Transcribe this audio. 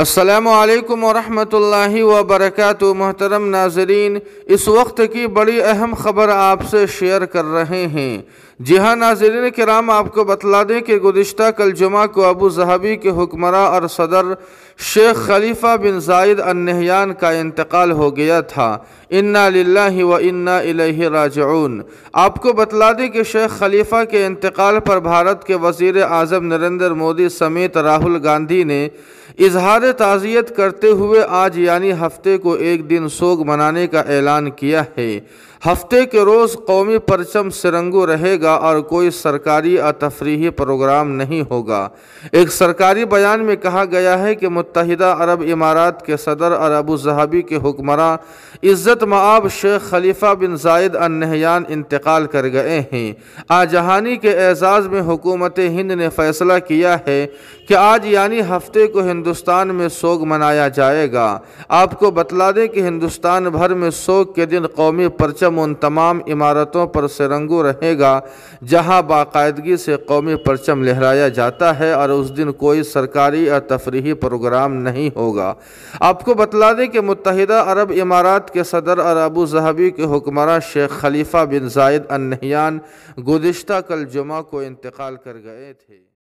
السلام علیکم ورحمۃ اللہ وبرکاتہ۔ محترم ناظرین، اس وقت کی بڑی اہم خبر آپ سے شیئر کر رہے ہیں۔ جی ہاں ناظرین کرام، آپ کو بتلا دیں کہ گزشتہ کل جمعہ کو ابو ظہبی کے حکمراں اور صدر شیخ خلیفہ بن زائد النہیان کا انتقال ہو گیا تھا۔ انا للہ و انا الیہ راجعون۔ آپ کو بتلا دیں کہ شیخ خلیفہ کے انتقال پر بھارت کے وزیر اعظم نریندر مودی سمیت راہل گاندھی نے اظہار تعزیت کرتے ہوئے آج یعنی ہفتے کو ایک دن سوگ منانے کا اعلان کیا ہے۔ ہفتے کے روز قومی پرچم سرنگو رہے گا اور کوئی سرکاری اور تفریحی پروگرام نہیں ہوگا۔ ایک سرکاری بیان میں کہا گیا ہے کہ متحدہ عرب امارات کے صدر اور ابو ظہبی کے حکمراں عزت مآب شیخ خلیفہ بن زائد النہیان انتقال کر گئے ہیں۔ آجہانی کے اعزاز میں حکومت ہند نے فیصلہ کیا ہے کہ آج یعنی ہفتے کو ہندوستان میں سوگ منایا جائے گا۔ آپ کو بتلا دیں کہ ہندوستان بھر میں سوگ کے دن قومی پرچم ان تمام عمارتوں پر سرنگو رہے گا جہاں باقاعدگی سے قومی پرچم لہرایا جاتا ہے، اور اس دن کوئی سرکاری اور تفریحی پروگرام نہیں ہوگا۔ آپ کو بتلا دیں کہ متحدہ عرب امارات کے صدر اور ابو ظہبی کے حکمراں شیخ خلیفہ بن زائد النہیان گزشتہ کل جمعہ کو انتقال کر گئے تھے۔